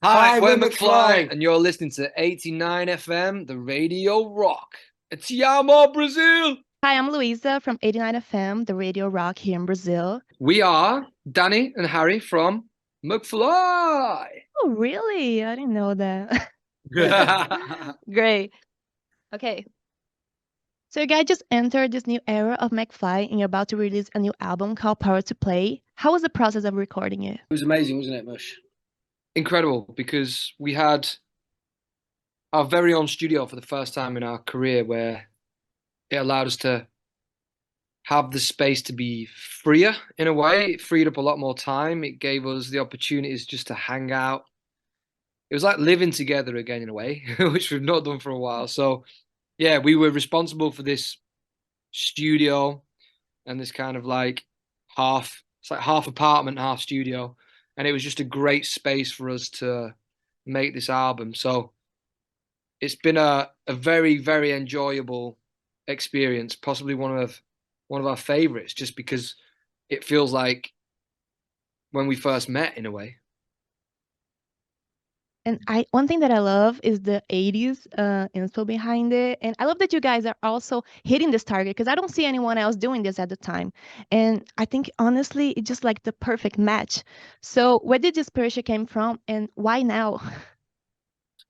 Hi, Hi, we're we're McFly, McFly. and you're listening to 89 FM, the Radio Rock. Ti amo, Brazil! Hi, I'm Luiza from 89 FM, the Radio Rock here in Brazil. We are Danny and Harry from McFly. Oh, really? I didn't know that. Great. Okay. So you guys just entered this new era of McFly and you're about to release a new album called Power to Play. How was the process of recording it? It was amazing, wasn't it, Mush? Incredible, because we had our very own studio for the first time in our career where it allowed us to have the space to be freer in a way. It freed up a lot more time. It gave us the opportunities just to hang out. It was like living together again in a way, which we've not done for a while. So yeah, we were responsible for this studio and this kind of like it's like half apartment, half studio. And it was just a great space for us to make this album. So it's been a very, very enjoyable experience, possibly one of our favorites, just because it feels like when we first met in a way. And one thing that I love is the 80s info behind it. And I love that you guys are also hitting this target because I don't see anyone else doing this at the time. And I think honestly, it's just like the perfect match. So where did this inspiration came from and why now?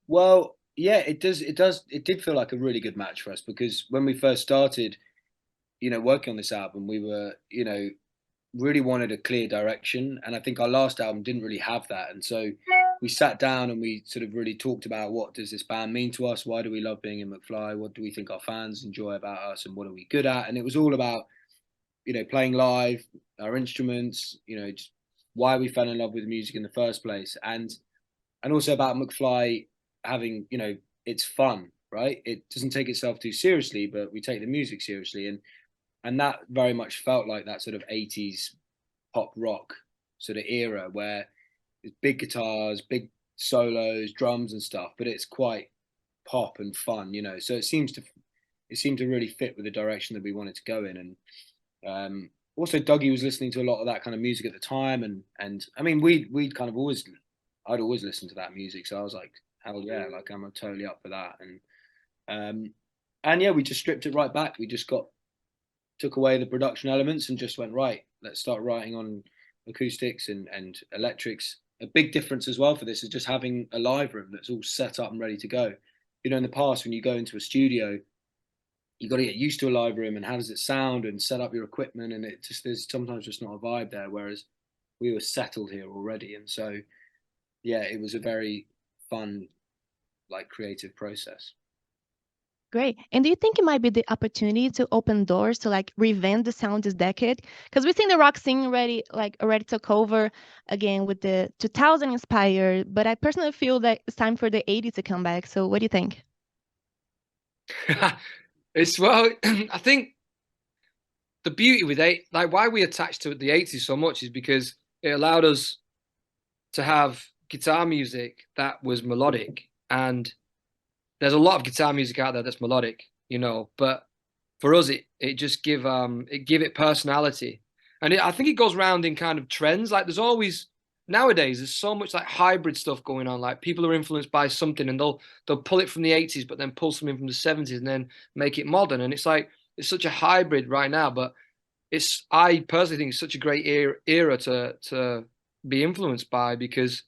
Well, yeah, it did feel like a really good match for us because when we first started, working on this album, we were, really wanted a clear direction. And I think our last album didn't really have that. And so we sat down and we sort of really talked about what does this band mean to us? Why do we love being in McFly? What do we think our fans enjoy about us? And what are we good at? And it was all about, playing live, our instruments, just why we fell in love with music in the first place. And also about McFly having, it's fun, right? It doesn't take itself too seriously, but we take the music seriously. And that very much felt like that sort of 80s pop rock sort of era where it's big guitars, big solos, drums and stuff, but it's quite pop and fun, So it seemed to really fit with the direction that we wanted to go in. And also Dougie was listening to a lot of that kind of music at the time, and I mean we'd kind of always I'd always listen to that music, so I was like, hell yeah, like I'm totally up for that. And yeah, we just stripped it right back. We just took away the production elements and just went, right, let's start writing on acoustics and electrics. A big difference as well for this is just having a live room that's all set up and ready to go. In the past when you go into a studio, you got to get used to a live room and how does it sound and set up your equipment, and it just there's sometimes just not a vibe there, whereas we were settled here already. And so yeah, it was a very fun, like, creative process. Great. And do you think it might be the opportunity to open doors to like reinvent the sound this decade? Because we've seen the rock scene already took over again with the 2000 inspired, but I personally feel that it's time for the 80s to come back. So what do you think? It's well, I think the beauty with like why we attached to the 80s so much is because it allowed us to have guitar music that was melodic. And there's a lot of guitar music out there that's melodic, but for us it just give it personality. And I think it goes around in kind of trends. Like there's always nowadays there's so much like hybrid stuff going on. Like people are influenced by something and they'll pull it from the 80s but then pull something from the 70s and then make it modern. And it's like it's such a hybrid right now, but I personally think it's such a great era to be influenced by, because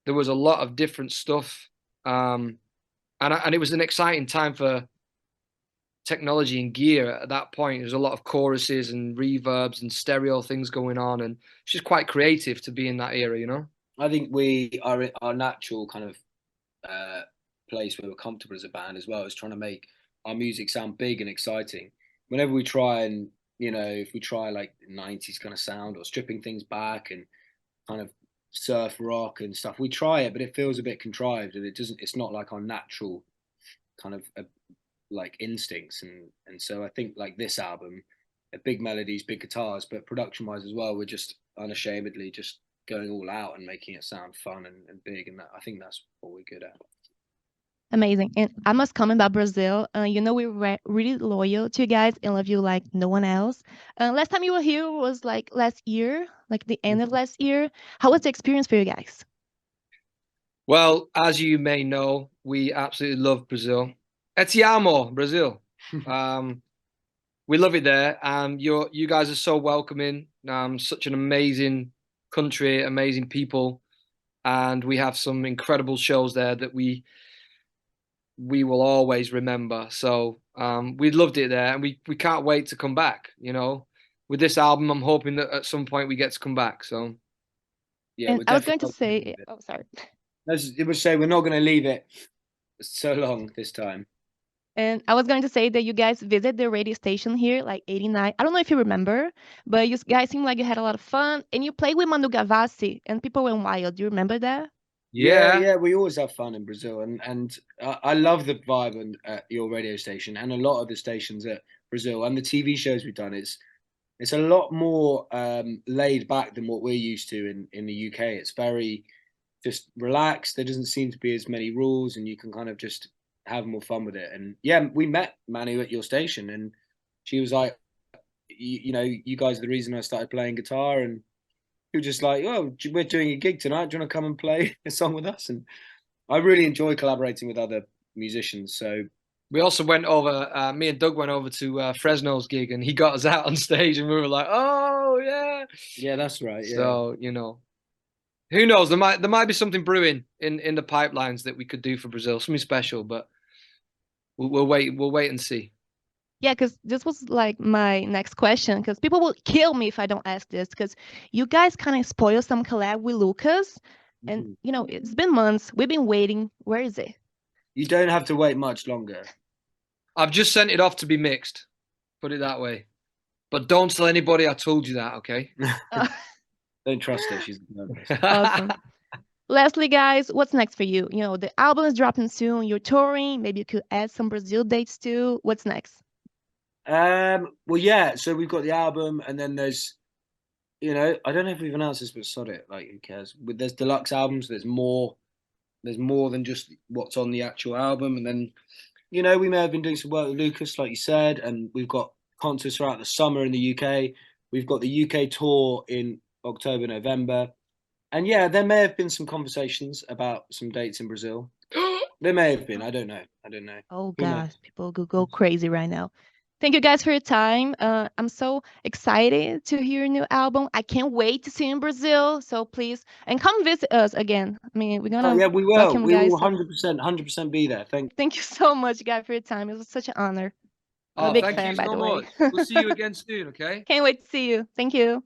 there was a lot of different stuff, and it was an exciting time for technology and gear at that point. There's a lot of choruses and reverbs and stereo things going on, and it's just quite creative to be in that era. I think we are in our natural kind of place where we're comfortable as a band as well, is trying to make our music sound big and exciting. Whenever we try and, if we try like 90s kind of sound or stripping things back and kind of surf rock and stuff, we try it, but it feels a bit contrived and it's not like our natural kind of like instincts. And so I think like this album, big melodies, big guitars, but production wise as well, we're just unashamedly just going all out and making it sound fun and big. And I think that's what we're good at. Amazing. And I must comment about Brazil. We're really loyal to you guys and love you like no one else. Last time you were here was like last year, like the end of last year. How was the experience for you guys? Well, as you may know, we absolutely love Brazil. Ti amo, Brazil. We love it there. You guys are so welcoming. Such an amazing country, amazing people, and we have some incredible shows there that we will always remember. So we loved it there, and we can't wait to come back. You know, with this album, I'm hoping that at some point we get to come back. So Yeah, And we're I was going to definitely not gonna say, leave it. oh, sorry. It would say we're not going to leave it so long this time. And I was going to say that you guys visit the radio station here, like 89. I don't know if you remember, but you guys seem like you had a lot of fun. And you played with Manu Gavassi, and people went wild. Do you remember that? yeah, We always have fun in Brazil, and I love the vibe at your radio station and a lot of the stations at Brazil and the TV shows we've done. It's a lot more laid back than what we're used to in the UK. It's very just relaxed. There doesn't seem to be as many rules, and you can kind of just have more fun with it. And yeah, we met Manu at your station, and she was like, you know, you guys are the reason I started playing guitar, and you were just like, oh, we're doing a gig tonight. Do you want to come and play a song with us? And I really enjoy collaborating with other musicians. So we also went over. Me and Doug went over to Fresno's gig, and he got us out on stage, and we were like, "Oh yeah, yeah, that's right. Yeah. So you know, who knows? There might be something brewing in the pipelines that we could do for Brazil, something special. But we'll wait. We'll wait and see. Yeah, because this was like my next question, because people will kill me if I don't ask this, because you guys kind of spoiled some collab with Lucas. And, you know, it's been months. We've been waiting. Where is it? You don't have to wait much longer. I've just sent it off to be mixed. Put it that way. But don't tell anybody I told you that, okay? Don't trust her. She's nervous. Awesome. Lastly, guys, what's next for you? You know, the album is dropping soon. You're touring. Maybe you could add some Brazil dates too. What's next? Well, yeah. So we've got the album, and then there's, you know, I don't know if we've announced this, but sod it. Like, who cares? There's deluxe albums. There's more. There's more than just what's on the actual album, and then, you know, we may have been doing some work with Lucas, like you said, and we've got concerts throughout the summer in the UK. We've got the UK tour in October, November. And yeah, there may have been some conversations about some dates in Brazil. There may have been. I don't know. Oh, Who knows? gosh, people go crazy right now. Thank you guys for your time. I'm so excited to hear your new album. I can't wait to see you in Brazil. So please, and come visit us again. I mean, we're Oh gonna yeah, we will. welcome We guys. will 100% be there. Thank you so much, guys, for your time. It was such an honor. I'm a Oh, big thank fan, you by so the way. much. We'll see you again soon, okay? Can't wait to see you. Thank you.